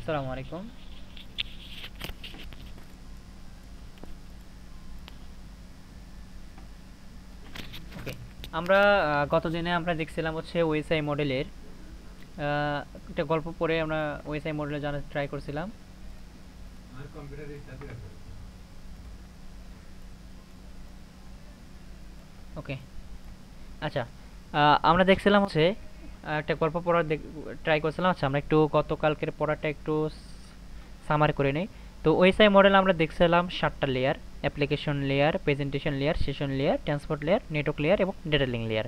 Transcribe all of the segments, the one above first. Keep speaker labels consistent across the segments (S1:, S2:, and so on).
S1: আসসালামু আলাইকুম। ওকে, আমরা গত দিনে আমরা দেখছিলাম হচ্ছে ওএসআই মডেলের একটা গল্প পড়ে আমরা ওএসআই মডেলে জানার ট্রাই করছিলাম। ওকে, আচ্ছা, আমরা দেখছিলাম হচ্ছে একটা গল্প পড়ার ট্রাই করছিলাম। আচ্ছা, আমরা একটু গতকালকের পড়াটা একটু সামার করে নেই। তো ওএসআই মডেল আমরা দেখছিলাম 7টা layer: application layer, presentation layer, session layer, transport layer, network layer এবং ডেটা লিঙ্ক লেয়ার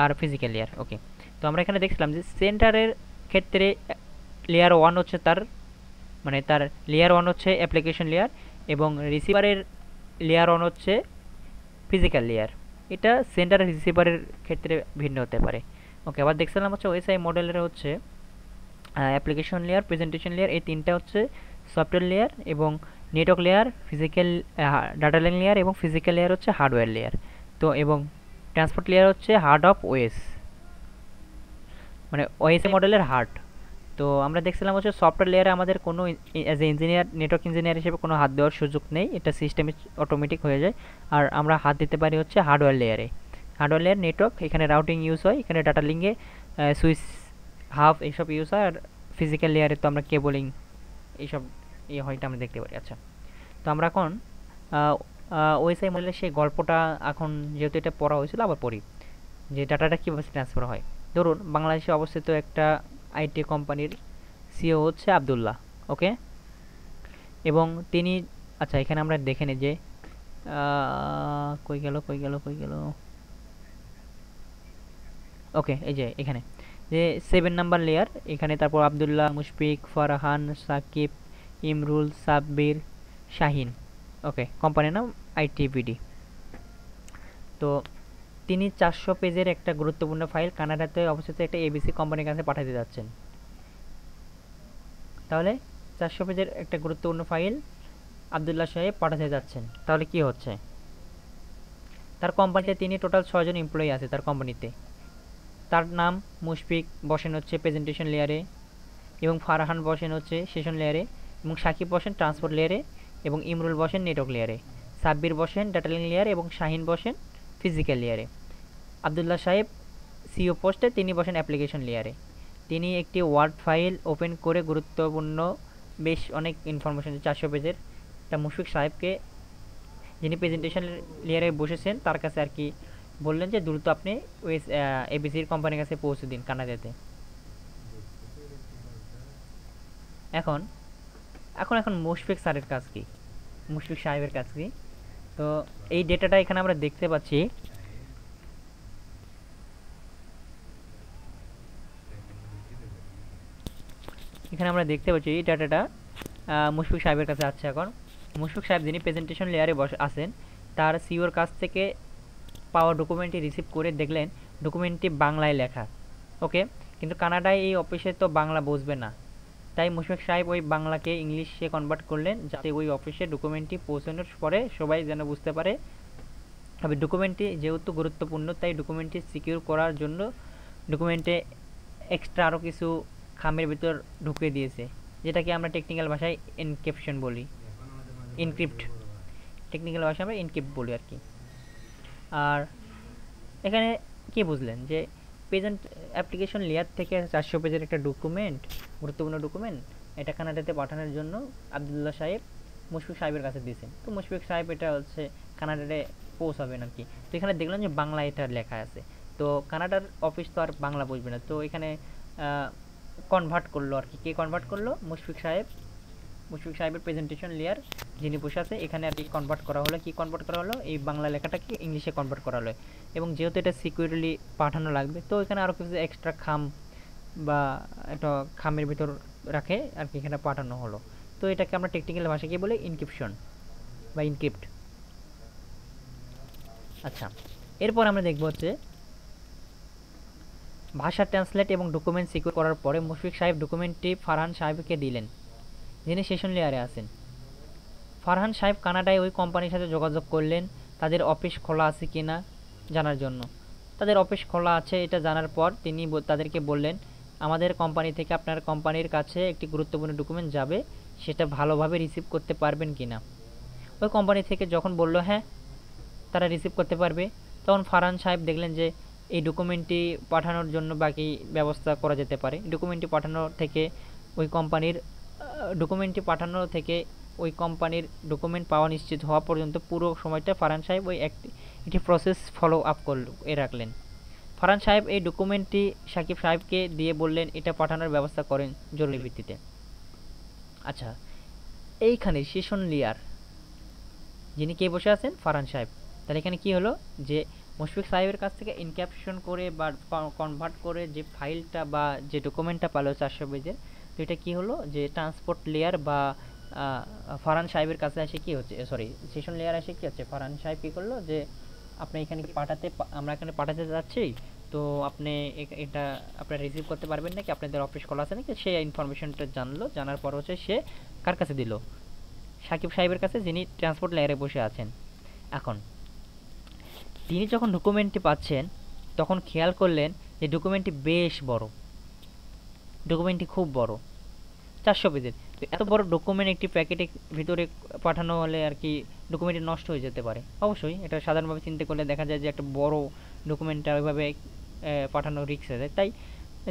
S1: আর ফিজিক্যাল লেয়ার। ওকে, তো আমরা এখানে দেখছিলাম যে সেন্টারের ক্ষেত্রে লেয়ার ওয়ান হচ্ছে তার লেয়ার ওয়ান হচ্ছে অ্যাপ্লিকেশন লেয়ার এবং রিসিভারের লেয়ার ওয়ান হচ্ছে ফিজিক্যাল লেয়ার। এটা সেন্টার রিসিভারের ক্ষেত্রে ভিন্ন হতে পারে। ওকে, আবার দেখছিলাম হচ্ছে ওএসআই মডেলের হচ্ছে অ্যাপ্লিকেশন লেয়ার, প্রেজেন্টেশন লেয়ার, এই তিনটা হচ্ছে সফটওয়্যার লেয়ার এবং network layer, physical data link layer এবং ফিজিক্যাল লেয়ার হচ্ছে হার্ডওয়্যার লেয়ার। তো এবং ট্রান্সপোর্ট লেয়ার হচ্ছে হার্ট অফ ওএস, মানে ওএস মডেলের হার্ট। তো আমরা দেখছিলাম হচ্ছে সফটওয়্যার লেয়ারে আমাদের কোনো as a engineer, network engineer হিসেবে কোনো হাত দেওয়ার সুযোগ নেই, এটা সিস্টেমে অটোমেটিক হয়ে যায়। আর আমরা হাত দিতে পারি হচ্ছে হার্ডওয়্যার লেয়ারে। হার্ডওয়্যার লেয়ার নেটওয়ার্ক, এখানে রাউটিং ইউজ হয়, এখানে ডাটা লিঙ্কে সুইচ, হাব এইসব ইউজ হয়। আর ফিজিক্যাল লেয়ারে তো আমরা কেবলিং এইসব হয়টা আমরা দেখতে পারি। আচ্ছা, তো আমরা এখন ওএসআই মডেলের সেই গল্পটা এখন যেহেতু এটা পড়া হয়েছিল আবার পড়ি, যে ডাটাটা কীভাবে ট্রান্সফার হয়। ধরুন বাংলাদেশে অবস্থিত একটা আইটি কোম্পানির সিও হচ্ছে আবদুল্লাহ। ওকে, এবং তিনি, আচ্ছা এখানে আমরা দেখে নিই যে কই গেল। ওকে, এই যে এখানে যে 7 নাম্বার লেয়ার, এখানে তারপর আবদুল্লাহ, মুশফিক, ফারহান, সাকিব, ইমরুল, সাব্বির, শাহিন। ওকে, কোম্পানির নাম আইটিবিডি। তো তিনি 400 পেজের একটা গুরুত্বপূর্ণ ফাইল কানাডাতে অবস্থিত একটা এবিসি কোম্পানির কাছে পাঠাতে যাচ্ছেন। তাহলে 400 পেজের একটা গুরুত্বপূর্ণ ফাইল আবদুল্লাহ সাহেব পাঠাতে যাচ্ছেন, তাহলে কি হচ্ছে? তার কোম্পানিতে তিনি টোটাল 6 জন এমপ্লয়ি আছে তার কোম্পানিতে। তার নাম মুশফিক, বসেন হচ্ছে প্রেজেন্টেশন লেয়ারে, এবং ফারহান বসেন হচ্ছে সেশন লেয়ারে, এবং সাকিব বসেন ট্রান্সপোর্ট লেয়ারে, এবং ইমরুল বসেন নেটওয়ার্ক লেয়ারে, সাব্বির বসেন ডাটা লিঙ্ক লেয়ার এবং শাহিন বসেন ফিজিক্যাল লেয়ারে। আবদুল্লাহ সাহেব সিও পোস্টে তিনি বসেন অ্যাপ্লিকেশন লেয়ারে। তিনি একটি ওয়ার্ড ফাইল ওপেন করে গুরুত্বপূর্ণ বেশ অনেক ইনফরমেশন 400 পেজের তা মুশফিক সাহেবকে, যিনি প্রেজেন্টেশন লেয়ারে বসেছেন, তার কাছে আর কি বললেন যে দ্রুত আপনি ওই এবিসির কোম্পানির কাছে পৌঁছে দিন কানাডাতে। এখন এখন এখন মুশফিক স্যারের কাজ কি, মুশফিক সাহেবের কাজ কি? তো এই ডেটাটা এখানে আমরা দেখতে পাচ্ছি। এখানে আমরা দেখতে পাচ্ছি এই ডাটাটা মুশফিক সাহেবের কাছে আছে। এখন মুশফিক সাহেব যিনি প্রেজেন্টেশন লেয়ারে বসে আছেন, তার সিওর কাছ থেকে পাওয়া ডকুমেন্টটি রিসিভ করে দেখলেন ডকুমেন্টটি বাংলায় লেখা। ওকে, কিন্তু কানাডায় এই অফিসে তো বাংলা বুঝবে না, তাই মুশফিক সাহেব ওই বাংলাকে ইংলিশে কনভার্ট করলেন যাতে ওই অফিসে ডকুমেন্টটি পৌঁছানোর পরে সবাই যেন বুঝতে পারে। তবে ডকুমেন্টটি যেহেতু গুরুত্বপূর্ণ, তাই ডকুমেন্টটি সিকিউর করার জন্য ডকুমেন্টে এক্সট্রা আরও কিছু খামের ভিতর ঢুকিয়ে দিয়েছে, যেটাকে আমরা টেকনিক্যাল ভাষায় এনক্রিপশন বলি, এনক্রিপ্ট, টেকনিক্যাল ভাষায় আমরা এনক্রিপ্ট বলি আর কি। আর এখানে কি বুঝলেন যে প্রেজেন্ট অ্যাপ্লিকেশন লেয়ার থেকে 400 পেজের একটা ডকুমেন্ট, গুরুত্বপূর্ণ ডকুমেন্ট, এটা কানাডাতে পাঠানোর জন্য আবদুল্লাহ সাহেব মুশফিক সাহেবের কাছে দিয়েছেন। তো মুশফিক সাহেব এটা হচ্ছে কানাডাতে পৌঁছাবেন আর কি। তো এখানে দেখলাম যে বাংলা এটা লেখা আছে, তো কানাডার অফিস তো আর বাংলা বুঝবে না, তো এখানে কনভার্ট করলো আর কি। কে কনভার্ট করলো? মুশফিক সাহেব, মুশফিক সাহেবের প্রেজেন্টেশন লেয়ার যিনি বসে আছে এখানে আর কি কনভার্ট করা হলো। কি কনভার্ট করা হলো? এই বাংলা লেখাটাকে ইংলিশে কনভার্ট করা হলো। এবং যেহেতু এটা সিকিউরলি পাঠানো লাগবে, তো এখানে আরও কিছু এক্সট্রা খাম বা একটা খামের ভিতর রাখে আর কি এখানে পাঠানো হলো। তো এটাকে আমরা টেকনিক্যাল ভাষায় কি বলি? ইনক্রিপশন বা ইনক্রিপ্ট। আচ্ছা, এরপর আমরা দেখব হচ্ছে ভাষা ট্রান্সলেট এবং ডকুমেন্ট সিকিউর করার পরে মুশফিক সাহেব ডকুমেন্টটি ফারহান সাহেবকে দিলেন, যিনি সেশন লেয়ারে আছেন। ফারহান সাহেব কানাডায় ওই কোম্পানির সাথে যোগাযোগ করলেন তাদের অফিস খোলা আছে কিনা জানার জন্য। তাদের অফিস খোলা আছে এটা জানার পর তিনি তাদেরকে বললেন আমাদের কোম্পানি থেকে আপনার কোম্পানির কাছে একটি গুরুত্বপূর্ণ ডকুমেন্ট যাবে, সেটা ভালোভাবে রিসিভ করতে পারবেন কিনা। ওই কোম্পানি থেকে যখন বলল হ্যাঁ তারা রিসিভ করতে পারবে, তখন ফারহান সাহেব দেখলেন যে এই ডকুমেন্টটি পাঠানোর জন্য বাকি ব্যবস্থা করা যেতে পারে। ডকুমেন্টটি পাঠানোর থেকে ওই কোম্পানির ওই কোম্পানির ডকুমেন্ট পাওয়া নিশ্চিত হওয়া পর্যন্ত পুরো সময়টা ফারহান সাহেব ওই একটি প্রসেস ফলো আপ রাখলেন। ফারহান সাহেব এই ডকুমেন্টটি সাকিব সাহেবকে দিয়ে বললেন এটা পাঠানোর ব্যবস্থা করেন জরুরি ভিত্তিতে। আচ্ছা, এইখানে সেশন লেয়ার যিনি কে বসে আছেন, ফারহান সাহেব। তাহলে এখানে কি হলো যে মুশফিক সাহেবের কাছ থেকে ইনক্যাপশন করে বা কনভার্ট করে যে ফাইলটা বা যে ডকুমেন্টটা পালো 400 পেজের, তো এটা কি হলো যে ট্রান্সপোর্ট লেয়ার বা ফারহান সাহেবের কাছে এসে কি হচ্ছে, সরি সেশন লেয়ার এসে কি হচ্ছে, ফারহান সাহেব কি করলো যে আপনি এখানে আমরা এখানে পাঠাতে যাচ্ছি, তো আপনি এটা আপনারা রিসিভ করতে পারবেন নাকি, আপনাদের অফিস খোলা আছে নাকি, সে ইনফরমেশনটা জানলো। জানার পর হচ্ছে সে কার কাছে দিল, সাকিব সাহেবের কাছে, যিনি ট্রান্সপোর্ট লেয়ারে বসে আছেন। এখন তিনি যখন ডকুমেন্টটি পাচ্ছেন তখন খেয়াল করলেন যে ডকুমেন্টটি বেশ বড়, ডকুমেন্টটি খুব বড়, 400 পেজের। তো এত বড় ডকুমেন্ট একটি প্যাকেটের ভিতরে পাঠানো হলে আর কি ডকুমেন্টটি নষ্ট হয়ে যেতে পারে। অবশ্যই এটা সাধারণভাবে চিন্তা করলে দেখা যায় যে একটা বড় ডকুমেন্টটা ওইভাবে পাঠানো রিস্ক হয়ে যায়। তাই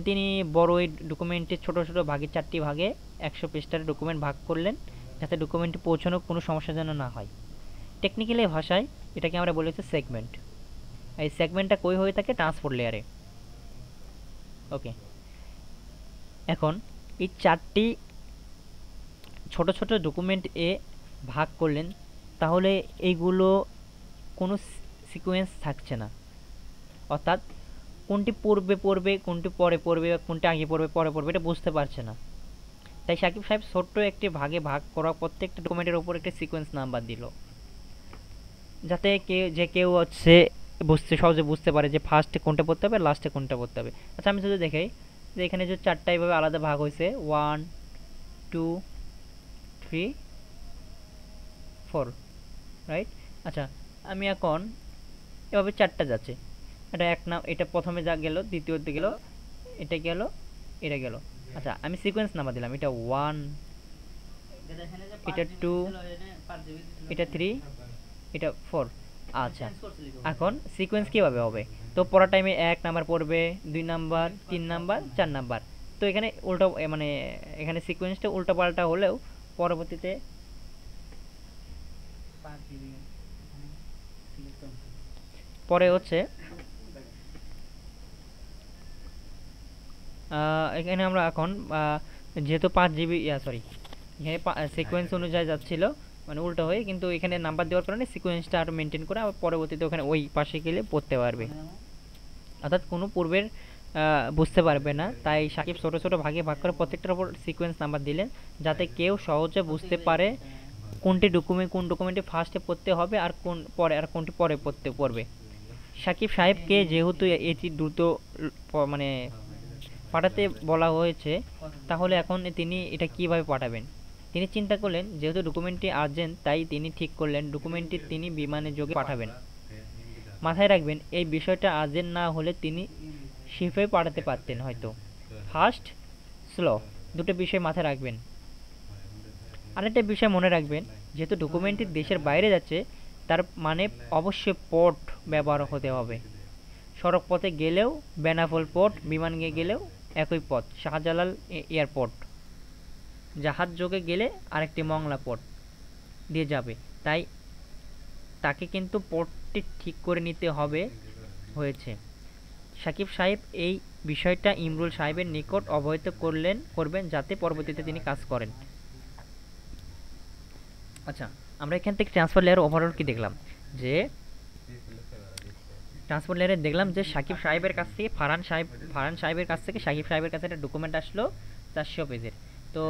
S1: তিনি বড় এই ডকুমেন্টের ছোট ছোট ভাগে, 4টি ভাগে 100 পৃষ্ঠার ডকুমেন্ট ভাগ করলেন, যাতে ডকুমেন্টটি পৌঁছানো কোনো সমস্যা যেন না হয়। টেকনিক্যালি ভাষায় এটাকে আমরা বলি হচ্ছে সেগমেন্ট। এই সেগমেন্টটা কই হয়ে থাকে, ট্রান্সপোর্ট লেয়ারে। ওকে, এখন এই 4টি ছোট ছোট ডকুমেন্ট ভাগ করলেন, তাহলে এইগুলো কোনো সিকোয়েন্স থাকছে না, অর্থাৎ কোনটি পূর্বে পড়বে, কোনটি পরে পড়বে, কোনটি আগে পড়বে পরে পড়বে, এটা বুঝতে পারছে না। তাই সাকিব সাহেব ছোট্ট একটি ভাগে ভাগ করা প্রত্যেকটা ডকুমেন্টের উপর একটা সিকোয়েন্স নাম্বার দিল, যাতে কেউ হচ্ছে সহজে বুঝতে পারে যে ফার্স্টে কোনটা পড়তে হবে, লাস্টে কোনটা পড়তে হবে। আচ্ছা, আমি যদি দেখাই যে এখানে যে 4টা এইভাবে আলাদা ভাগ হয়েছে, 1 2 3 4, রাইট। আচ্ছা, আমি এখন এভাবে 4টা যাচ্ছে, এটা প্রথমে যা গেল, দ্বিতীয়তে গেল, এটা গেল, এটা গেল। আচ্ছা, আমি সিকোয়েন্স নাম্বার দিলাম, এটা 1, এটা 2, এটা 3, এটা 4। আচ্ছা, এখন সিকোয়েন্স কিভাবে হবে, তো পড়ার টাইমে 1 নাম্বার পড়বে, 2 নাম্বার, 3 নাম্বার, 4 নাম্বার। তো এখানে উল্টো, মানে এখানে সিকোয়েন্সটা উল্টো পাল্টা হলেও পরবর্তীতে পরে হচ্ছে এখানে আমরা এখন যেহেতু 5 GB, সরি, এখানে সিকোয়েন্স অনুযায়ী যাচ্ছিল মানে উল্টো হয়ে, কিন্তু এখানে নাম্বার দেওয়ার কারণে সিকোয়েন্সটা আর মেনটেন করে আবার পরবর্তীতে ওখানে ওই পাশে গেলে পড়তে পারবে, অর্থাৎ কোনো পূর্বের বুঝতে পারবে না। তাই সাকিব ছোট ছোট ভাগে ভাগ করে প্রত্যেকটার উপর সিকোয়েন্স নাম্বার দিলেন, যাতে কেউ সহজে বুঝতে পারে কোন ডকুমেন্টে ফার্স্টে পড়তে হবে আর কোনটি পরে পড়বে। সাকিব সাহেবকে যেহেতু এটি দ্রুত মানে পাঠাতে বলা হয়েছে, তাহলে এখন তিনি এটা কিভাবে পাঠাবেন। তিনি চিন্তা করলেন যেহেতু ডকুমেন্টটি আর্জেন্ট, তাই তিনি ঠিক করলেন ডকুমেন্টটি তিনি বিমানে যোগে পাঠাবেন। মাথায় রাখবেন, এই বিষয়টা আর্জেন্ট না হলে তিনি শিপে পাঠাতে পারতেন হয়তো। ফাস্ট স্লো দুটো বিষয় মাথায় রাখবেন। আরেকটা বিষয় মনে রাখবেন, যেহেতু ডকুমেন্টটি দেশের বাইরে যাচ্ছে, তার মানে অবশ্যই পোর্ট ব্যবহার হতে হবে। সড়ক পথে গেলেও বেনাপোল পোর্ট, বিমান গেলেও একই পথ, শাহজালাল এয়ারপোর্ট। জাহাজ যোগে গেলে আরেকটি মংলা পোর্ট দিয়ে যাবে, তাই তাকে কিন্তু পোর্টটি ঠিক করে নিতে হয়েছে। সাকিব সাহেব এই বিষয়টা ইমরুল সাহেবের নিকট অবহিত করবেন, যাতে পরবর্তীতে তিনি কাজ করেন। আচ্ছা, আমরা এখান থেকে ট্রান্সফার লেয়ার ওভারঅল কি দেখলাম, যে ট্রান্সপোর্ট লেয়ারে দেখলাম যে সাকিব সাহেবের কাছ থেকে ফারহান সাহেবের কাছ থেকে সাকিব সাহেবের কাছে একটা ডকুমেন্ট আসলো 400 পেজের। তো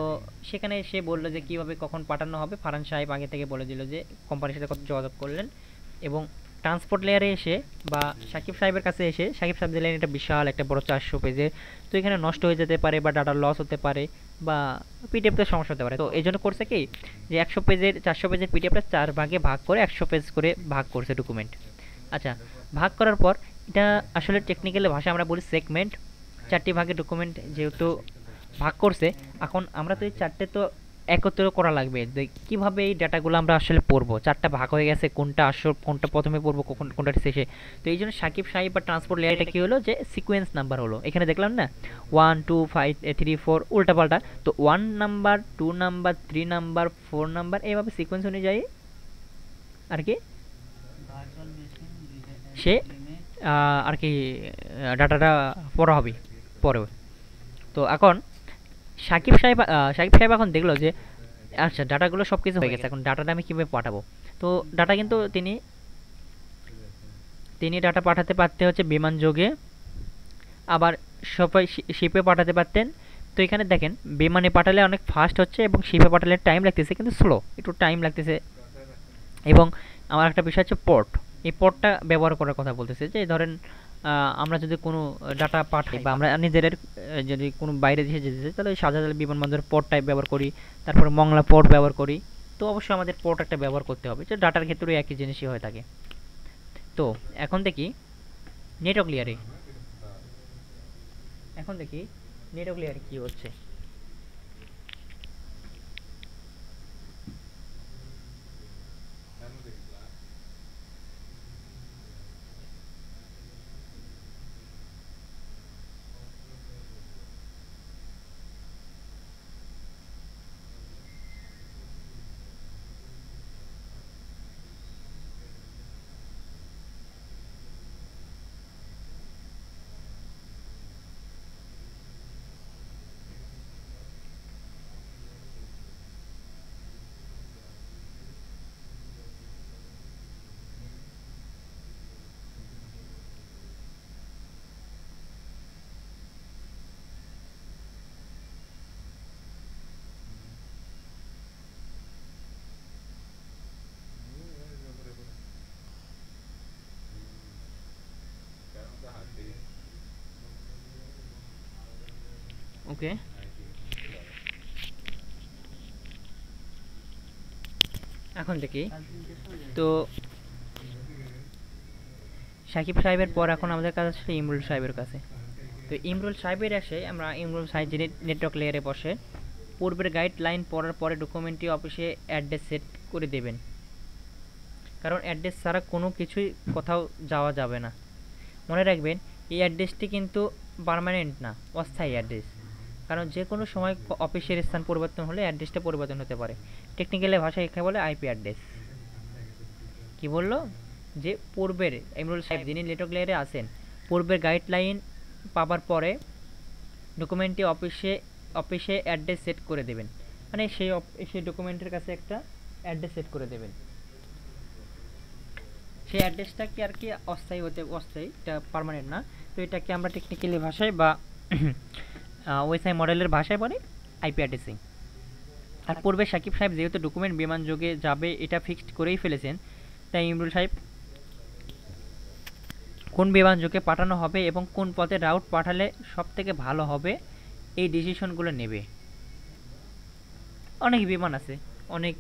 S1: সেখানে সে বললো যে কীভাবে কখন পাঠানো হবে। ফারহান সাহেব আগে থেকে বলে দিল যে কোম্পানির সাথে কত যোগাযোগ করলেন, এবং ট্রান্সপোর্ট লেয়ারে এসে বা সাকিব সাহেবের কাছে এসে সাকিব সাহেব দিলেন এটা বিশাল একটা বড় 400 পেজের। তো এখানে নষ্ট হয়ে যেতে পারে বা ডাটা লস হতে পারে বা পিডিএফতে সমস্যা হতে পারে। তো এই জন্য করছে কি, যে 400 পেজের পিডিএফটা 4 ভাগে ভাগ করে 100 পেজ করে ভাগ করছে ডকুমেন্ট। আচ্ছা, ভাগ করার পর এটা আসলে টেকনিক্যালি ভাষায় আমরা বলি সেগমেন্ট। 4টি ভাগে ডকুমেন্ট যেহেতু ভাগ করছে, এখন আমরা তো এই 4টে তো একত্র করা লাগবে যে কিভাবে এই ডাটাগুলো আমরা আসলে পড়বো। 4টা ভাগ হয়ে গেছে, কোনটা আসল কোনটা প্রথমে পড়বো কোনটা শেষে। তো এই জন্য সাকিব সাহেব বা ট্রান্সপোর্ট লেয়ারটা কি হলো যে সিকোয়েন্স নাম্বার হলো। এখানে দেখলাম না 1 2 5 3 4 উল্টাপাল্টা, তো 1 নাম্বার 2 নাম্বার 3 নাম্বার 4 নাম্বার এইভাবে সিকোয়েন্স অনুযায়ী আর কি সে আর কি ডাটাটা পড়া হবে পরে। তো এখন সাকিব সাহেব এখন দেখলো যে আচ্ছা ডাটাগুলো সব কিছু হয়ে গেছে, এখন ডাটাটা আমি কীভাবে পাঠাবো। তো ডাটা কিন্তু তিনি তিনি ডাটা পাঠাতে পারতে হচ্ছে বিমান যোগে, আবার সবাই শিপে পাঠাতে পারতেন। তো এখানে দেখেন বিমানে পাঠালে অনেক ফাস্ট হচ্ছে এবং শিপে পাঠালে টাইম লাগতেছে কিন্তু স্লো, একটু টাইম লাগতেছে। এবং আমার একটা বিষয় হচ্ছে পোর্ট, এই পোর্টটা ব্যবহার করার কথা বলতেছে যে ধরেন আমরা যদি কোনো ডাটা পাঠাই বা আমরা নিজেদের যদি কোনো বাইরে দেশে যেতে চাই তাহলে শাহজালাল বিমানবন্দরের পোর্ট টাইপ ব্যবহার করি, তারপরে মংলা পোর্ট ব্যবহার করি। তো অবশ্যই আমাদের পোর্ট একটা ব্যবহার করতে হবে, যে ডাটার ক্ষেত্রেও একই জিনিসই হয়ে থাকে। তো এখন দেখি নেটওয়ার্ক লেয়ারে, এখন দেখি নেটওয়ার্ক লেয়ারে কী হচ্ছে। ওকে, এখন দেখি তো সাকিব সাহেবের পর এখন আমাদের কাছে আসলে ইমরুল সাহেবের কাছে। তো ইমরুল সাহেবের এসে আমরা ইমরুল সাহেব যিনি নেটওয়ার্ক লেয়ারে বসে পূর্বের গাইডলাইন পড়ার পরে ডকুমেন্টটি অফিসে অ্যাড্রেস সেট করে দেবেন, কারণ অ্যাড্রেস ছাড়া কোনো কিছুই কোথাও যাওয়া যাবে না। মনে রাখবেন এই অ্যাড্রেসটি কিন্তু পার্মানেন্ট না, অস্থায়ী অ্যাড্রেস, কারণ যে কোনো সময় অফিসের স্থান পরিবর্তন হলে অ্যাড্রেসটা পরিবর্তন হতে পারে। টেকনিক্যালি ভাষায় এখানে বলে আইপি অ্যাড্রেস। কি বললো যে পূর্বের ইমরুল সাহেব যিনি নেটওয়ার্ক লেয়ারে আছেন পূর্বের গাইডলাইন পাবার পরে ডকুমেন্টটি অফিসে অ্যাড্রেস সেট করে দেবেন, মানে সেই ডকুমেন্টের কাছে একটা অ্যাড্রেস সেট করে দেবেন। সেই অ্যাড্রেসটা কি আর কি অস্থায়ী অস্থায়ী, এটা পার্মানেন্ট না। তো এটাকে আমরা টেকনিক্যালি ভাষায় বা ওএসআই মডেলের ভাষায় বলে আইপি অ্যাড্রেসিং। আর পূর্বে সাকিব সাহেব যেহেতু ডকুমেন্ট বিমান যোগে যাবে এটা ফিক্সড করেই ফেলেছেন, তাই ইমরুল সাহেব কোন বিমান যোগে পাঠানো হবে এবং কোন পথে রাউট পাঠালে সব থেকে ভালো হবে এই ডিসিশনগুলো নেবে। অনেক বিমান আছে, অনেক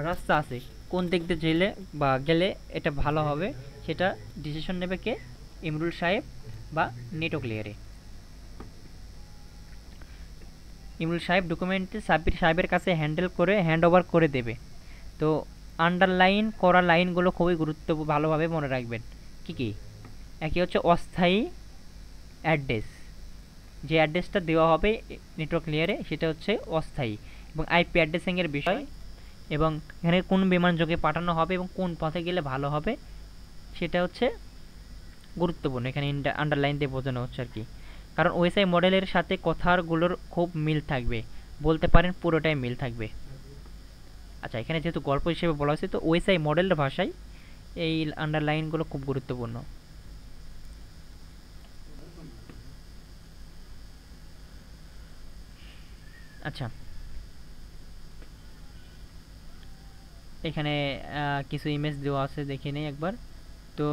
S1: রাস্তা আছে, কোন দিক দিয়ে গেলে এটা ভালো হবে সেটা ডিসিশন নেবে কে? ইমরুল সাহেব বা নেটওয়ার্ক লেয়ারে। ইমরুল সাহেব ডকুমেন্টটি সাব্বির সাহেবের কাছে হ্যান্ড ওভার করে দেবে। তো আন্ডারলাইন করা লাইনগুলো খুবই ভালোভাবে মনে রাখবেন। কি একই হচ্ছে অস্থায়ী অ্যাড্রেস, যে অ্যাড্রেসটা দেওয়া হবে নেটওয়ার্ক লেয়ারে সেটা হচ্ছে অস্থায়ী, এবং আইপি অ্যাড্রেসিংয়ের বিষয়, এবং এখানে কোন বিমান যোগে পাঠানো হবে এবং কোন পথে গেলে ভালো হবে সেটা হচ্ছে গুরুত্বপূর্ণ। এখানে আন্ডারলাইন দিয়ে বোঝানো হচ্ছে আর কি, কারণ ওএসআই মডেলের সাথে কথাগুলোর খুব মিল থাকবে, বলতে পারেন পুরোটাই মিল থাকবে। আচ্ছা, এখানে যেহেতু গল্প হিসেবে বলা হয়েছে তো ওএসআই মডেলের ভাষায় এই আন্ডারলাইনগুলো খুব গুরুত্বপূর্ণ। আচ্ছা, এখানে কিছু ইমেজ দেওয়া আছে, দেখে নেই একবার। তো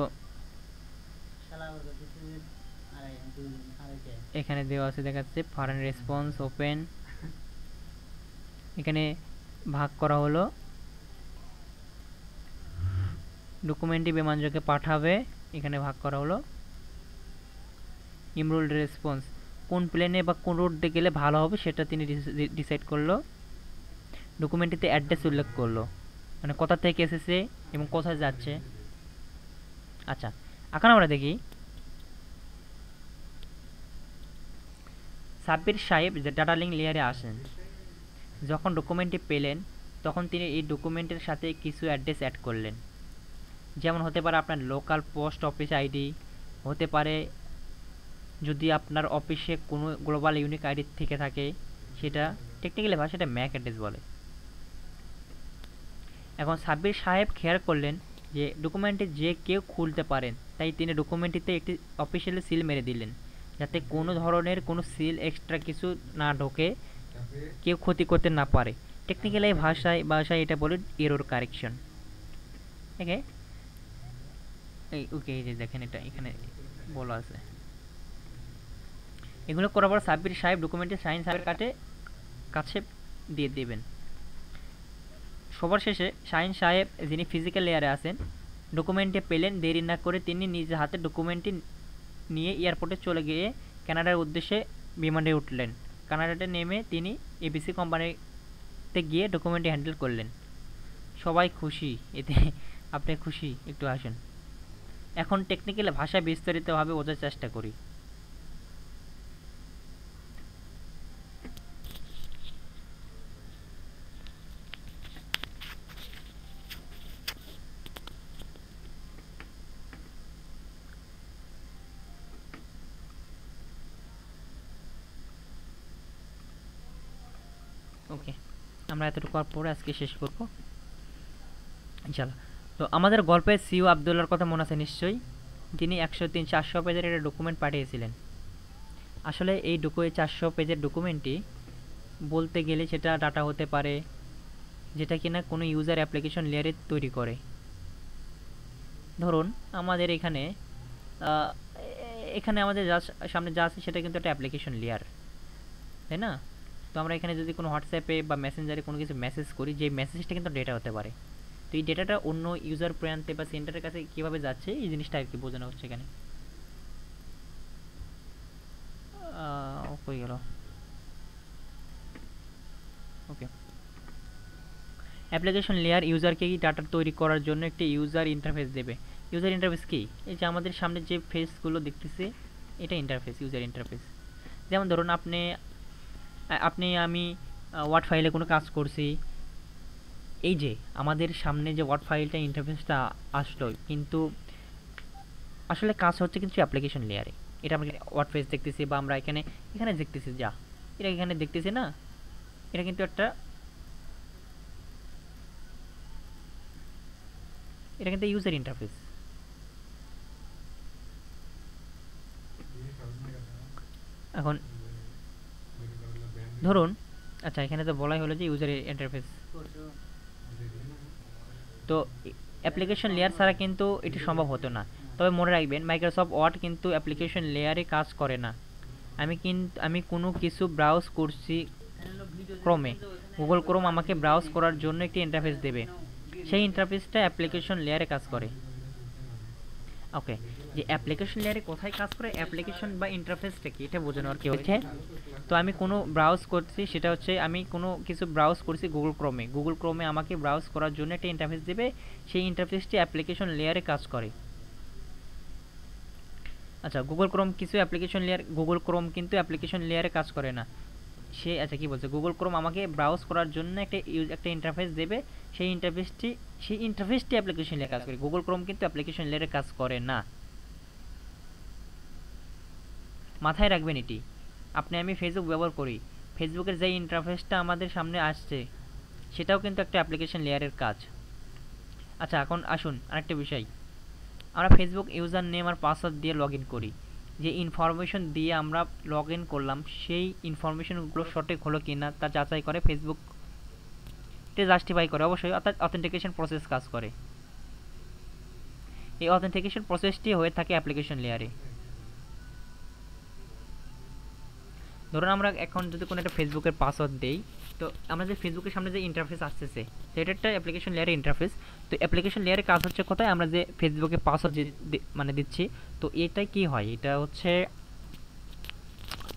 S1: এখানে দেওয়া আছে, দেখাচ্ছে ফরেন রেসপন্স ওপেন। এখানে ভাগ করা হলো ডকুমেন্টটি বিমানযোগে পাঠাবে, এখানে ভাগ করা হলো ইমরোল রেসপন্স কোন প্লেনে বা কোন রোড দিয়ে গেলে ভালো হবে সেটা তিনি ডিসাইড করলো। ডকুমেন্টটিতে অ্যাড্রেস উল্লেখ করলো, মানে কোথা থেকে এসেছে এবং কোথায় যাচ্ছে। আচ্ছা, এখন আমরা দেখি সাব্বির সাহেব যে ডাটা লিঙ্ক লেয়ারে আসেন, যখন ডকুমেন্টটি পেলেন তখন তিনি এই ডকুমেন্টের সাথে কিছু অ্যাড্রেস অ্যাড করলেন। যেমন হতে পারে আপনার লোকাল পোস্ট অফিস আইডি, হতে পারে যদি আপনার অফিসে কোনো গ্লোবাল ইউনিক আইডি থেকে থাকে, সেটা টেকনিক্যালি ভাষাটা ম্যাক অ্যাড্রেস বলে। এখন সাব্বির সাহেব খেয়াল করলেন যে ডকুমেন্টটি যে কেউ খুলতে পারেন, তাই তিনি ডকুমেন্টটিতে একটি অফিসিয়ালি সিল মেরে দিলেন, যাতে কোনো ধরনের কোনো সিল এক্সট্রা কিছু না ঢোকে, কেউ ক্ষতি করতে না পারে। টেকনিক্যালি ভাষায় এটা বলে এরর কারেকশন। ওকে, ওকে, এই যে দেখেন এটা এখানে বলা আছে। এগুলো করার পর সাব্বির সাহেব ডকুমেন্টে শাহিন সাহেবের কাছে দিয়ে দেবেন। সবার শেষে শাহিন সাহেব, যিনি ফিজিক্যাল লেয়ারে আছেন, ডকুমেন্টে পেলেন। দেরি না করে তিনি নিজে হাতে ডকুমেন্টটি নিয়ে এয়ারপোর্টে চলে গিয়ে কানাডার উদ্দেশ্যে বিমানে উঠলেন। কানাডাতে নেমে তিনি এবিসি কোম্পানিতে গিয়ে ডকুমেন্টটি হ্যান্ডেল করলেন। সবাই খুশি এতে? আপনি খুশি? একটু আসুন এখন টেকনিক্যাল ভাষা বিস্তারিতভাবে বোঝার চেষ্টা করি। ওকে, আমরা এতটুকু পরে আজকে শেষ করব ইনশাআল্লাহ। তো আমাদের গল্পে সিইও আবদুল্লাহর কথা মনে আছে নিশ্চয়ই। তিনি 103-400 পেজের একটা ডকুমেন্ট পাঠিয়েছিলেন। আসলে এই 400 পেজের ডকুমেন্টটি বলতে গেলে সেটা ডাটা হতে পারে যেটা কিনা কোনো ইউজার অ্যাপ্লিকেশন লেয়ারে তৈরি করে। ধরুন আমাদের এখানে আমাদের সামনে যা আছে সেটা কিন্তু একটা অ্যাপ্লিকেশন লেয়ার, তাই না? তো আমরা এখানে যদি কোনো হোয়াটসঅ্যাপে বা মেসেঞ্জারে কোনো কিছু মেসেজ করি, যে মেসেজটা কিন্তু ডেটা হতে পারে। তো এই ডেটাটা অন্য ইউজার প্রান্তে বা সেন্টারের কাছে কীভাবে যাচ্ছে এই জিনিসটা আর কি বোঝানো হচ্ছে এখানে। হয়ে গেল। ওকে, অ্যাপ্লিকেশন লেয়ার ইউজারকে কি ডাটা তৈরি করার জন্য একটি ইউজার ইন্টারফেস দেবে। ইউজার ইন্টারফেস কি? এই যে আমাদের সামনে যে ফেসগুলো দেখতেছি এটা ইন্টারফেস, ইউজার ইন্টারফেস। যেমন ধরুন আমি ওয়ার্ড ফাইলে কোনো কাজ করছি, এই যে আমাদের সামনে যে ওয়ার্ড ফাইলটা ইন্টারফেসটা আসলো, কিন্তু আসলে কাজ হচ্ছে কিন্তু অ্যাপ্লিকেশন লেয়ারে। এটা আমরা ওয়ার্ড ফেস দেখতেছি বা আমরা এখানে দেখতেছি, যা এটা এখানে দেখতেছি না, এটা কিন্তু ইউজার ইন্টারফেস। এখন ধরুন আচ্ছা, এখানে তো বলাই হলো যে ইউজার ইন্টারফেস। তো অ্যাপ্লিকেশন লেয়ার ছাড়া কিন্তু এটি সম্ভব হতো না। তবে মনে রাখবেন মাইক্রোসফট ওয়ার্ড কিন্তু অ্যাপ্লিকেশন লেয়ারে কাজ করে না। আমি কোনো কিছু ব্রাউজ করছি ক্রোমে, গুগল ক্রোম আমাকে ব্রাউজ করার জন্য একটি ইন্টারফেস দেবে, সেই ইন্টারফেসটা অ্যাপ্লিকেশন লেয়ারে কাজ করে। ওকে, যে অ্যাপ্লিকেশন লেয়ারে কোথায় কাজ করে, অ্যাপ্লিকেশন বা ইন্টারফেসটা কি এটা বোঝানোর কি হচ্ছে। তো আমি কোনো ব্রাউজ করছি, সেটা হচ্ছে আমি কোনো কিছু ব্রাউজ করছি গুগল ক্রোমে আমাকে ব্রাউজ করার জন্য একটা ইন্টারফেস দেবে, সেই ইন্টারফেসটি অ্যাপ্লিকেশন লেয়ারে কাজ করে। আচ্ছা, গুগল ক্রোম কিন্তু অ্যাপ্লিকেশন লেয়ারে কাজ করে না। আচ্ছা কি বলছে, গুগল ক্রোম আমাকে ব্রাউজ করার জন্য একটা ইন্টারফেস দেবে, সেই ইন্টারফেসটি অ্যাপ্লিকেশন লেয়ারে কাজ করে। গুগল ক্রোম কিন্তু অ্যাপ্লিকেশন লেয়ারে কাজ করে না, মাথায় রাখবেন এটি। আমি ফেসবুক ব্যবহার করি, ফেসবুকের যে ইন্টারফেসটা আমাদের সামনে আসছে সেটাও কিন্তু একটা অ্যাপ্লিকেশন লেয়ারের কাজ। আচ্ছা, এখন আসুন আরেকটা বিষয়। আমরা ফেসবুক ইউজার নেম আর পাসওয়ার্ড দিয়ে লগ ইন করি, যে ইনফরমেশন দিয়ে আমরা লগ ইন করলাম সেই ইনফরমেশনগুলো সঠিক হলো কি না তা যাচাই করে ফেসবুক, এটা জাস্টিফাই করে অবশ্যই, অর্থাৎ অথেন্টিকেশন প্রসেস কাজ করে। এই অথেন্টিকেশন প্রসেসটি হয়ে থাকে অ্যাপ্লিকেশন লেয়ারে। ধরুন আমরা এখন যদি কোনো একটা ফেসবুকের পাসওয়ার্ড দেই, তো আমরা যে ফেসবুকের সামনে যে ইন্টারফেস আসতেছে সেটা একটা অ্যাপ্লিকেশন লেয়ারের ইন্টারফেস। তো অ্যাপ্লিকেশন লেয়ারে কাজ হচ্ছে কোথায়, আমরা যে ফেসবুকে পাসওয়ার্ড দিচ্ছি, তো এটাই কি হয়, এটা হচ্ছে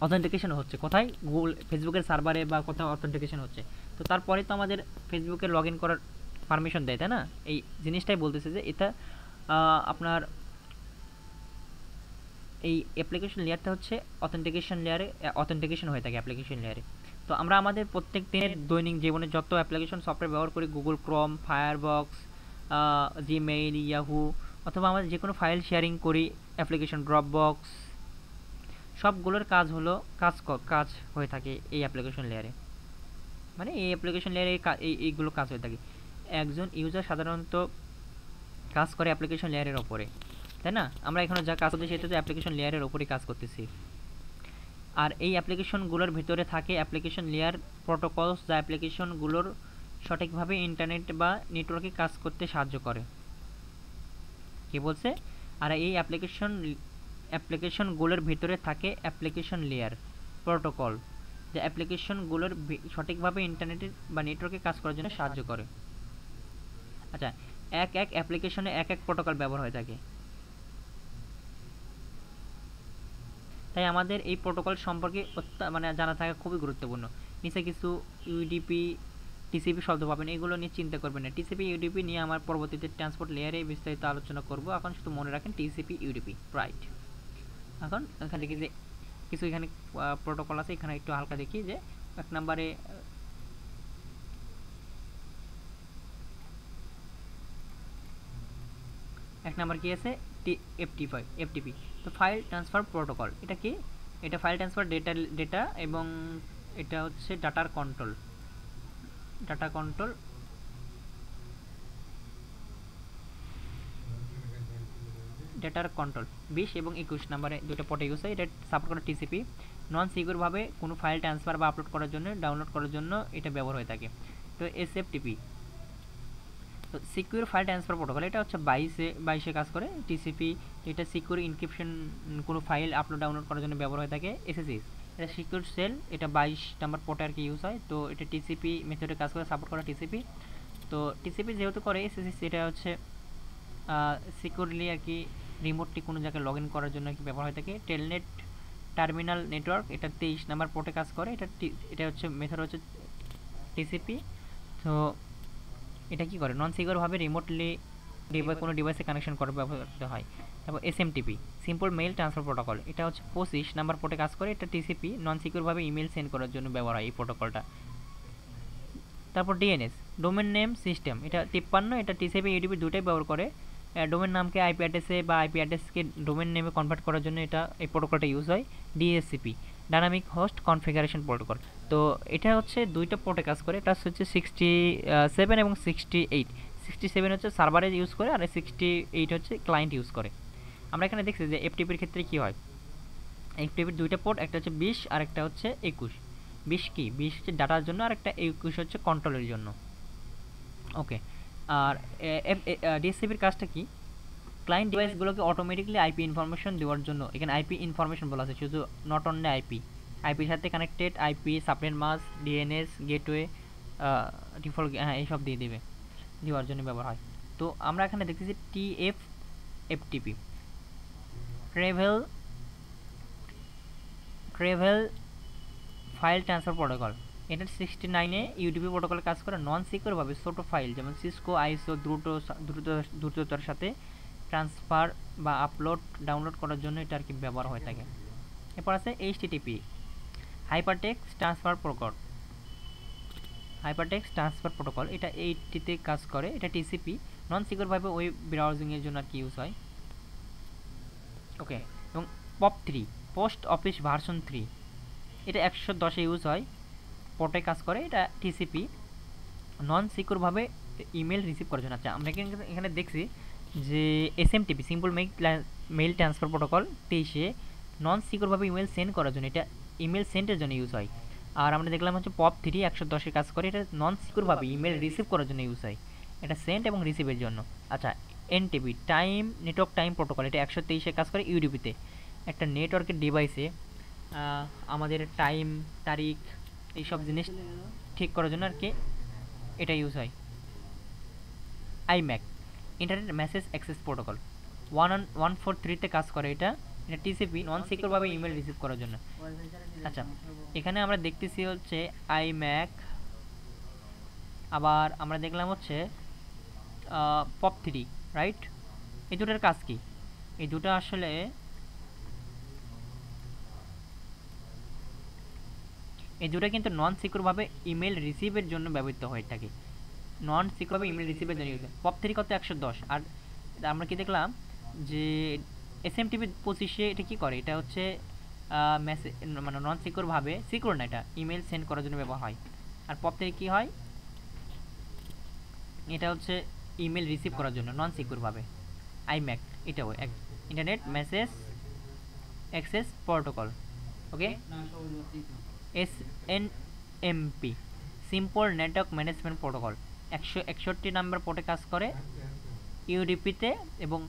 S1: অথেন্টিকেশন হচ্ছে কোথায়, গুগল ফেসবুকের সার্ভারে বা কোথাও অথেন্টিকেশন হচ্ছে। তো তারপরে তো আমাদের ফেসবুকে লগ ইন করার পারমিশন দেয়, তাই না? এই জিনিসটাই বলতেছে যে এটা আপনার এই অ্যাপ্লিকেশন লেয়ারটা হচ্ছে অথেন্টিকেশন লেয়ারে অথেন্টিকেশন হয়ে থাকে অ্যাপ্লিকেশন লেয়ারে। তো আমরা আমাদের প্রত্যেক দিনের দৈনিক জীবনে যত অ্যাপ্লিকেশন সফটওয়্যার ব্যবহার করি, Google Chrome, firebox, Gmail, Yahoo, অথবা আমরা যে কোনো ফাইল শেয়ারিং করি, অ্যাপ্লিকেশন ড্রপবক্স, সবগুলোর কাজ হলো কাজ হয়ে থাকে এই অ্যাপ্লিকেশন লেয়ারে। মানে এই অ্যাপ্লিকেশন লেয়ারে এইগুলো কাজ হয়ে থাকে। একজন ইউজার সাধারণত কাজ করে অ্যাপ্লিকেশন লেয়ারের ওপরে, তাই না? আমরা এখানে যা কাজ করতেছি সেটা তো অ্যাপ্লিকেশন লেয়ারের ওপরেই কাজ করতেছি। আর এই অ্যাপ্লিকেশনগুলোর ভিতরে থাকে অ্যাপ্লিকেশন লেয়ার প্রোটোকলস, যা অ্যাপ্লিকেশনগুলোর সঠিকভাবে ইন্টারনেট বা নেটওয়ার্কে কাজ করতে সাহায্য করে। কি বলছে? আর এই অ্যাপ্লিকেশনগুলোর ভিতরে থাকে অ্যাপ্লিকেশন লেয়ার প্রোটোকল, যা অ্যাপ্লিকেশনগুলোর সঠিকভাবে ইন্টারনেটে বা নেটওয়ার্কে কাজ করার জন্য সাহায্য করে। আচ্ছা, এক অ্যাপ্লিকেশনে এক প্রোটোকল ব্যবহার হয়ে থাকে। তাই আমাদের এই প্রোটোকল সম্পর্কে মানে জানা থাকা খুবই গুরুত্বপূর্ণ। নিচে কিছু ইউডিপি, টিসিপি শব্দ পাবেন, এগুলো নিয়ে চিন্তা করবেন না। টিসিপি ইউডিপি নিয়ে আমার পরবর্তীতে ট্রান্সপোর্ট লেয়ারে বিস্তারিত আলোচনা করব। এখন শুধু মনে রাখেন টিসিপি ইউডিপি, রাইট। এখন এখান থেকে যে কিছু এখানে প্রোটোকল আছে, এখানে একটু হালকা দেখি যে এক নম্বরে কি আছে, এফটিপি। তো ফাইল ট্রান্সফার প্রোটোকল, এটা কি? এটা ফাইল ট্রান্সফার ডেটা এবং এটা হচ্ছে ডাটার কন্ট্রোল। 20 এবং 21 নম্বরে দুটো পোর্টে ইউজ হয়। এটা সাপোর্ট করে টিসিপি। নন সিকিউরভাবে কোনো ফাইল ট্রান্সফার বা আপলোড করার জন্য, ডাউনলোড করার জন্য এটা ব্যবহার হয়ে থাকে। তো এসএফটিপি, তো সিকিউর ফাইল ট্রান্সফার প্রোটোকল, এটা হচ্ছে 22 কাজ করে। টিসিপি, এটা সিকিউর ইনক্রিপশন, কোনো ফাইল আপলোড ডাউনলোড করার জন্য ব্যবহার হয়ে থাকে। এসএসএস, এটা সিকিউর সেল, এটা 22 নম্বর পোর্টে আর কি ইউজ হয়। তো এটা টিসিপি মেথডে কাজ করে, সাপোর্ট করা টিসিপি। তো টিসিপি যেহেতু করে, এসএসএস এটা হচ্ছে সিকিউরলি আর কি রিমোটলি কোনো জায়গায় লগ ইন করার জন্য আর কি ব্যবহার হয়ে থাকে। টেলনেট টার্মিনাল নেটওয়ার্ক, এটা 23 নম্বর পোর্টে কাজ করে। এটা হচ্ছে মেথড হচ্ছে টিসিপি। তো এটা কি করে, নন সিকিউরভাবে রিমোটলি কোনো ডিভাইসে কানেকশন করার ব্যবহৃত হয়। তারপর SMTP, simple mail transfer protocol, এটা হচ্ছে 25 নাম্বার পোর্টে কাজ করে। এটা টিসিপি, নন সিকিউরভাবে ইমেল সেন্ড করার জন্য ব্যবহার হয় এই প্রোটোকলটা। তারপর ডিএনএস, ডোমেন নেম সিস্টেম, এটা 53, এটা টিসিপি ইউডিপি দুটোই ব্যবহার করে। ডোমেন নামকে আইপি অ্যাড্রেসে বা আইপি অ্যাড্রেসকে ডোমেন নেমে কনভার্ট করার জন্য এই প্রোটোকলটা ইউজ হয়। DSCP, dynamic host configuration protocol, তো এটা হচ্ছে দুইটা পোর্টে কাজ করে। এটা হচ্ছে 67 এবং 68। 67 হচ্ছে সার্ভারে ইউজ করে, আর 68 হচ্ছে ক্লায়েন্ট ইউজ করে। আমরা এখানে দেখছি যে এফটিপির ক্ষেত্রে কি হয়, এফটিপির দুইটা পোর্ট, একটা হচ্ছে 20 আর একটা হচ্ছে 21। 20 কি, 20 হচ্ছে ডাটার জন্য, আর একটা 21 হচ্ছে কন্ট্রোলের জন্য। ওকে, আর ডিএসসিপির কাজটা কি? ক্লায়েন্ট ডিভাইসগুলোকে অটোমেটিকলি আইপি ইনফরমেশন দেওয়ার জন্য, এখানে আইপি ইনফরমেশন বলা আছে, শুধু নট অনলি আইপির সাথে connected IP, subnet mask, DNS, gateway, default, হ্যাঁ এইসব দেওয়ার জন্য ব্যবহার হয়। তো আমরা এখানে দেখতেছি টিএফএফটিপি, ট্রাভেল ফাইল ট্রান্সফার প্রোটোকল। এটা 69-এ ইউডিপি প্রোটোকল কাজ করে। নন সিকিউরভাবে ছোটো ফাইল যেমন সিসকো, আইএসও দ্রুততার সাথে ট্রান্সফার বা আপলোড ডাউনলোড করার জন্য এটা আর কি ব্যবহার হয়ে থাকে। এরপর আছে এইচটিটিপি, হাইপারটেক্সট ট্রান্সফার প্রোটোকল, এটা এইটিতে কাজ করে। এটা টিসিপি, নন সিকিউরভাবে ওয়েব ব্রাউজিংয়ের জন্য আর কি ইউজ হয়। ওকে, এবং POP3, পোস্ট অফিস ভার্সন 3, এটা 110-এ ইউজ হয়, পোর্টে কাজ করে। এটা টিসিপি, নন সিকিউরভাবে ইমেল রিসিভ করার জন্য। আচ্ছা, আমরা এখানে দেখছি যে SMTP, simple mail transfer protocol 23-এ নন সিকিউরভাবে ইমেল সেন্ড করার জন্য, এটা ইমেল সেন্ডের জন্য ইউজ হয়। আর আমরা দেখলাম হচ্ছে POP3 110-এ কাজ করে, এটা নন সিকিউরভাবে ইমেল রিসিভ করার জন্য ইউজ হয়, এটা সেন্ড এবং রিসিভের জন্য। আচ্ছা, এনটিপি, নেটওয়ার্ক টাইম প্রোটোকল, এটা 123-এ কাজ করে ইউডিপিতে। একটা নেটওয়ার্কের ডিভাইসে আমাদের টাইম, তারিখ, এইসব জিনিস ঠিক করার জন্য আর কি এটা ইউজ হয়। IMAP, internet message access protocol, 143-তে কাজ করে। এটা এটা টিসিপি নন সিকিউরভাবে ইমেল রিসিভ করার জন্য। আচ্ছা, এখানে আমরা দেখতেছি হচ্ছে আইম্যাক, আবার আমরা দেখলাম হচ্ছে POP3, রাইট? এই দুটার কাজ কি? এই দুটো আসলে এই দুটো কিন্তু নন সিকিউরভাবে ইমেল রিসিভের জন্য ব্যবহৃত হয়ে থাকে। নন সিকিউরভাবে ইমেল রিসিভের জন্য ইউজ হয়। POP3 কত 110। আর আমরা কি দেখলাম যে SMTP 25 এটা কি করে, এটা হচ্ছে মেসেজ মানে নন সিকিউরভাবে, সিকিউর না, এটা ইমেল সেন্ড করার জন্য ব্যবহার হয়। আর POP3 কি হয়, এটা হচ্ছে ইমেল রিসিভ করার জন্য নন সিকিউরভাবে। আইম্যাক এটাও internet message access protocol, okay. SNMP simple network management protocol 161 number পোর্টে কাজ করে ইউডিপিতে, এবং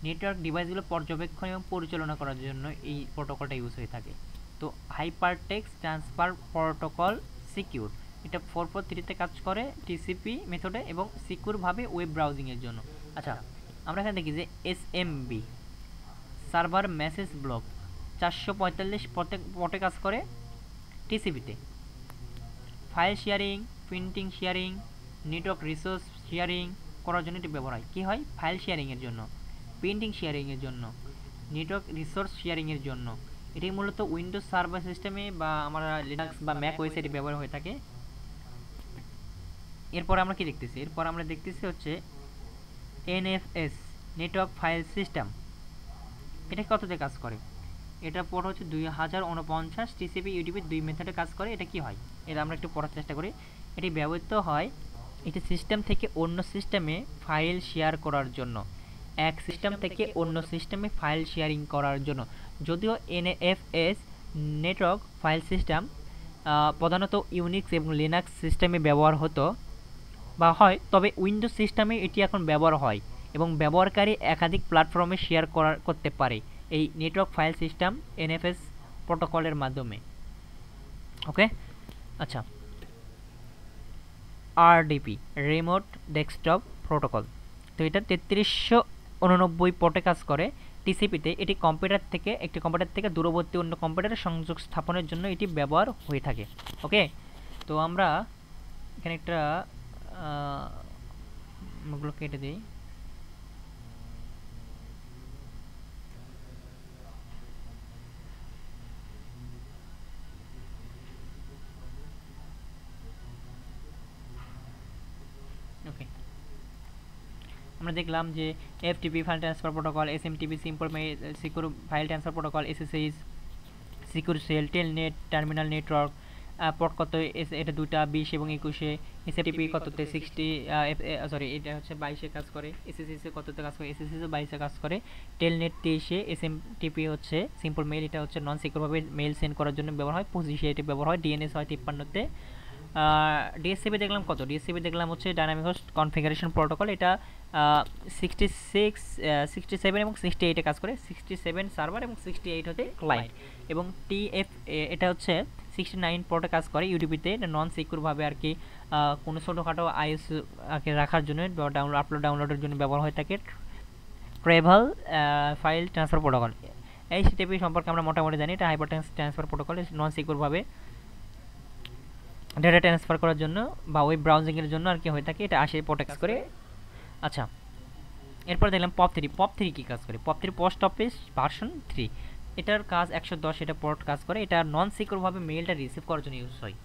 S1: নেটওয়ার্ক ডিভাইসগুলো পর্যবেক্ষণ এবং পরিচালনা করার জন্য এই প্রোটোকলটা ইউজ হয়ে থাকে। তো হাইপারটেক্সট ট্রান্সফার প্রোটোকল সিকিউর, এটা 443-তে কাজ করে টিসিপি মেথডে এবং সিকিউরভাবে ওয়েব ব্রাউজিংয়ের জন্য। আচ্ছা, আমরা এখানে দেখি যে SMB সার্ভার মেসেজ ব্লক 445 পোর্টে কাজ করে টিসিপিতে। File sharing, printing sharing, network resource sharing করার জন্য এটি ব্যবহার হয়। কী হয়? ফাইল শেয়ারিংয়ের জন্য, প্রিন্টিং শেয়ারিংয়ের জন্য, নেটওয়ার্ক রিসোর্স শেয়ারিংয়ের জন্য। এটি মূলত উইন্ডোজ সার্ভার সিস্টেমে বা আমরা লিনাক্স বা ম্যাক ওএসে এটি ব্যবহার হয়ে থাকে। এরপর আমরা কি দেখতেছি? এরপর আমরা দেখতেছি হচ্ছে NFS নেটওয়ার্ক ফাইল সিস্টেম। এটা কততে কাজ করে? এটা পোর্ট হচ্ছে 2049, টিসিপি ইউডিপি 2 মেথডে কাজ করে। এটা কি হয় এটা আমরা একটু পড়ার চেষ্টা করি। এটি ব্যবহৃত হয় এটি সিস্টেম থেকে অন্য সিস্টেমে ফাইল শেয়ার করার জন্য, এক সিস্টেম থেকে অন্য সিস্টেমে ফাইল শেয়ারিং করার জন্য। যদিও NFS নেটওয়ার্ক ফাইল সিস্টেম প্রধানত ইউনিক্স এবং লিনাক্স সিস্টেমে ব্যবহার হতো বা হয়, তবে উইন্ডোজ সিস্টেমে এটি এখন ব্যবহার হয় এবং ব্যবহারকারী একাধিক প্ল্যাটফর্মে শেয়ার করতে পারে এই নেটওয়ার্ক ফাইল সিস্টেম NFS প্রোটোকলের মাধ্যমে, ওকে। আচ্ছা, RDP রিমোট ডেস্কটপ প্রোটোকল, তো এটা 3389 পোর্টে কাজ করে টিসিপিতে। এটি একটি কম্পিউটার থেকে দূরবর্তী অন্য কম্পিউটারে সংযোগ স্থাপনের জন্য এটি ব্যবহার হয়ে থাকে, ওকে। তো আমরা এখানে একটা ওগুলো কেটে দিই। ওকে, আমরা দেখলাম যে FTP file transfer protocol, SMTP simple secure file transfer protocol, SSH secure shell, telnet terminal network port কত, এটা 2টা 20 এবং 21-এ। SMTP কততে 60, সরি এটা হচ্ছে 22-এ কাজ করে। SSH কততে কাজ করে? SSH 22-এ কাজ করে। টেলনেট 23-এ। SMTP হচ্ছে সিম্পল মেইল, এটা হচ্ছে নন সিকিউরভাবে মেইল সেন্ড করার জন্য ব্যবহার হয়। 25-এ এটি ব্যবহার হয়। DNS হয় 53-তে। DHCP দেখলাম কত? DHCP দেখলাম হচ্ছে ডাইনামিক হোস্ট কনফিগারেশন প্রোটোকল, এটা 66, 67 এবং 68-এ কাজ করে। 67 সার্ভার এবং 68 হতে ক্লায়েন্ট। এবং TFA এটা হচ্ছে 69 পোর্টে কাজ করে ইউডিপিতে। এটা নন সিকিউরভাবে আর কি কোনো ছোটোখাটো আইএস রাখার জন্য ডাউনলোডের জন্য ব্যবহার হয়ে থাকে। Travel file transfer protocol, HTTP সম্পর্কে আমরা মোটামুটি জানি। এটা হাইপার ট্রান্সফার প্রোটোকল, নন সিকিউরভাবে ডেটা ট্রান্সফার করার জন্য বা ওয়েব ব্রাউজিংয়ের জন্য আর কি হয়ে থাকে। এটা 80 পোর্টে কাজ করে। আচ্ছা, এরপর দেখলাম POP3 কী কাজ করে? POP3 পোস্ট অফিস ভার্সন 3, এটার কাজ 110, এটা পোর্ট কাজ করে। এটা নন সিকিউরভাবে মেইলটা রিসিভ করার জন্য ইউজ হয়,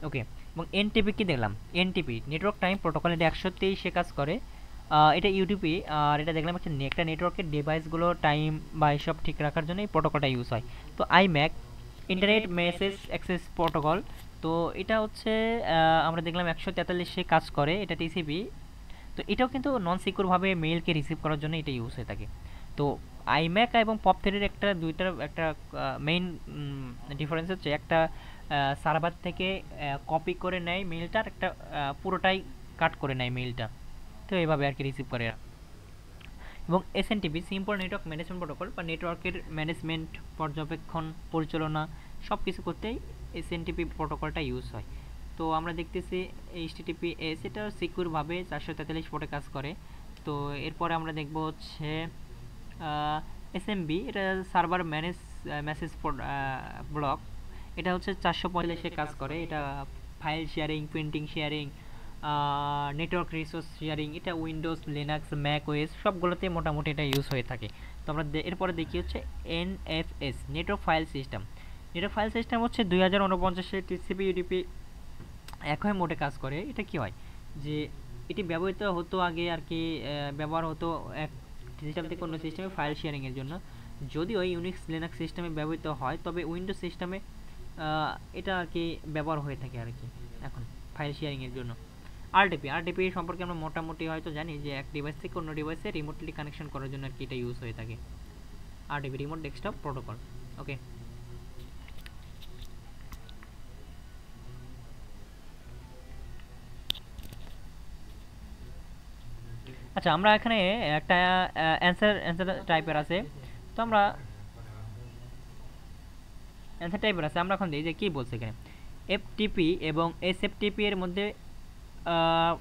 S1: ওকে। এবং NTP কি দেখলাম? NTP নেটওয়ার্ক টাইম প্রোটোকল, এটা 123-এ কাজ করে। এটা ইউডিপি। আর এটা দেখলাম একটা নেটওয়ার্কের ডিভাইসগুলো টাইম বা এসব ঠিক রাখার জন্য এই প্রোটোকলটা ইউজ হয়। তো iMac internet message access protocol, তো এটা হচ্ছে আমরা দেখলাম 143-এ কাজ করে। এটা টিসিপি, তো এটাও কিন্তু নন সিকিউরভাবে মেইলকে রিসিভ করার জন্য এটা ইউজ হয়ে থাকে। তো আইম্যাক এবং POP3-এর দুইটার একটা মেইন ডিফারেন্স হচ্ছে, একটা সার্ভার থেকে কপি করে নেয় মেইলটা, আর একটা পুরোটাই কাট করে নেয় মেইলটা, তো এইভাবে আর কি রিসিভ করে। এবং SNTP simple network management protocol, বা নেটওয়ার্কের ম্যানেজমেন্ট, পর্যবেক্ষণ, পরিচালনা সব কিছু করতেই SNTP প্রোটোকলটা ইউজ হয়। তো আমরা দেখতেছি HTTPS, এটা সিকিউরভাবে 443 পোর্টে কাজ করে। তো এরপরে আমরা দেখব হচ্ছে এসএমবি এটা সার্ভার ম্যানেজ মেসেজ ব্লক। এটা হচ্ছে 445 কাজ করে। এটা file sharing, printing sharing, network resource sharing, এটা উইন্ডোজ, লিনাক্স, ম্যাক ওএস সবগুলোতে মোটামুটি এটা ইউজ হয়ে থাকে। তো আমরা এরপরে দেখি হচ্ছে NFS, network file system. Network file system হচ্ছে 2049 টিসিপি ইউডিপি একই মোডে কাজ করে। এটা কি হয় যে এটি ব্যবহৃত হতো আগে আর কি, ব্যবহার হতো এক সিস্টেম থেকে অন্য সিস্টেমে ফাইল শেয়ারিংয়ের জন্য। যদিও ইউনিক্স লিনাক্স সিস্টেমে ব্যবহৃত হয়, তবে উইন্ডোজ সিস্টেমে এটা আর কি ব্যবহার হয়ে থাকে আর কি এখন ফাইল শেয়ারিংয়ের জন্য। আরডিপি, আরডিপি সম্পর্কে আমরা মোটামুটি হয়তো জানি যে এক ডিভাইস থেকে অন্য ডিভাইসে রিমোটলি কানেকশন করার জন্য আর কি এটা ইউজ হয়ে থাকে। RDP, remote desktop protocol. Okay, আচ্ছা আমরা এখানে একটা অ্যান্সার অ্যান্সার টাইপের আছে। তো আমরা অ্যান্সার টাইপের আছে, আমরা এখন দেখি যে কী বলছে এখানে। এফটিপি এবং এসএফটিপি এর মধ্যে আহ,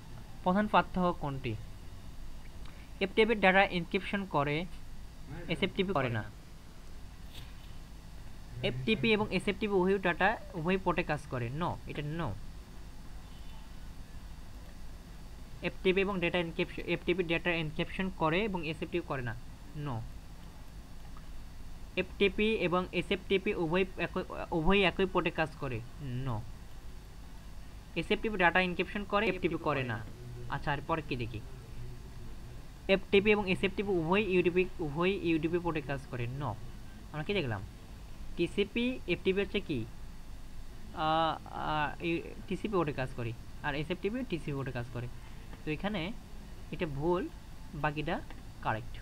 S1: প্রধান পার্থক্য কোনটি? এফটিপি ডাটা এনক্রিপশন করে, এসএফটিপি করে না। এফটিপি এবং এসএফটিপি উভয় পোর্টে কাজ করে। নো, এটা নো। এফটিপি এবং data encryption, FTP data encryption করে এবং এসএফটিপি করে না। নো। এফটিপি এবং এসএফটিপি উভয় একই পোর্টে কাজ করে। নো। এসএফটিপি ডাটা এনক্রিপশন করে, এফটিপি করে না। আচ্ছা, আর পরে কি দেখি। এফটিপি এবং এসএফটিপি উভয় ইউডিপি পোর্টে কাজ করে। নো। আমরা কি দেখলাম? টিসিপি এফটিপি হচ্ছে কি টিসিপি পোর্টে কাজ করে, আর এসএফটিপি টিসিপি পোর্টে কাজ করে। তো এখানে এটা ভুল, বাকিটা correct.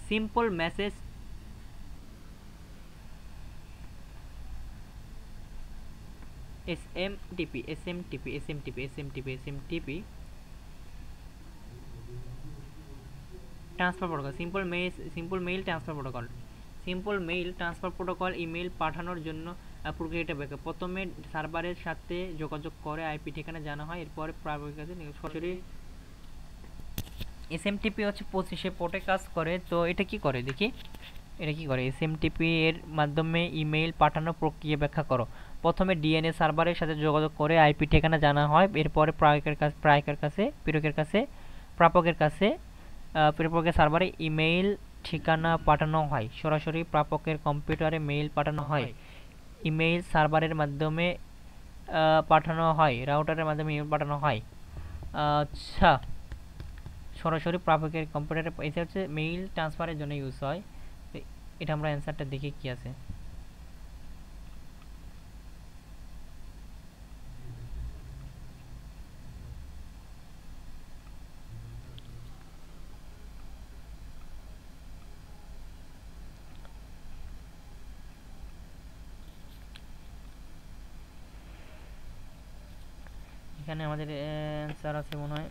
S1: Simple message SMTP transfer protocol, simple mail transfer protocol email পাঠানোর জন্য প্রক্রিয়াটা ব্যাখ্যা। প্রথমে সার্ভারের সাথে যোগাযোগ করে আইপি ঠিকানা জানা হয়, এরপরে প্রাপকের কাছে সরাসরি। এসএমটিপি হচ্ছে 25 পোর্টে কাজ করে। তো এটা কি করে দেখি, এটা কি করে? এসএমটিপি এর মাধ্যমে ইমেইল পাঠানোর প্রক্রিয়া ব্যাখ্যা করো। প্রথমে ডিএনএ সার্ভারের সাথে যোগাযোগ করে আইপি ঠিকানা জানা হয়, এরপরে প্রাপকের সার্ভারে ইমেইল ঠিকানা পাঠানো হয়, সরাসরি প্রাপকের কম্পিউটারে মেইল পাঠানো হয়, ইমেইল সার্ভারের মাধ্যমে পাঠানো হয়, রাউটারের মাধ্যমে ইমেইল পাঠানো হয়। আচ্ছা, সরাসরি প্রাপকের কম্পিউটারে, এটা হচ্ছে মেইল ট্রান্সফারের জন্য ইউজ হয়। এটা আমরা অ্যান্সারটা দেখি কি আছে। এখানে আমাদের অ্যান্সার আছে মনে হয়।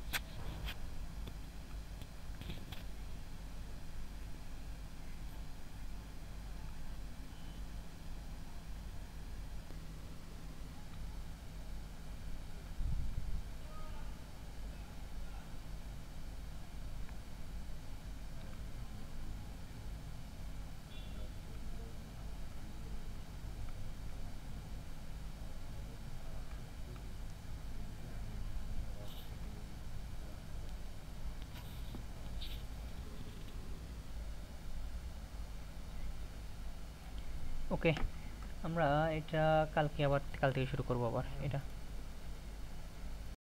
S1: ওকে, আমরা এটা কাল থেকে শুরু করবো আবার এটা।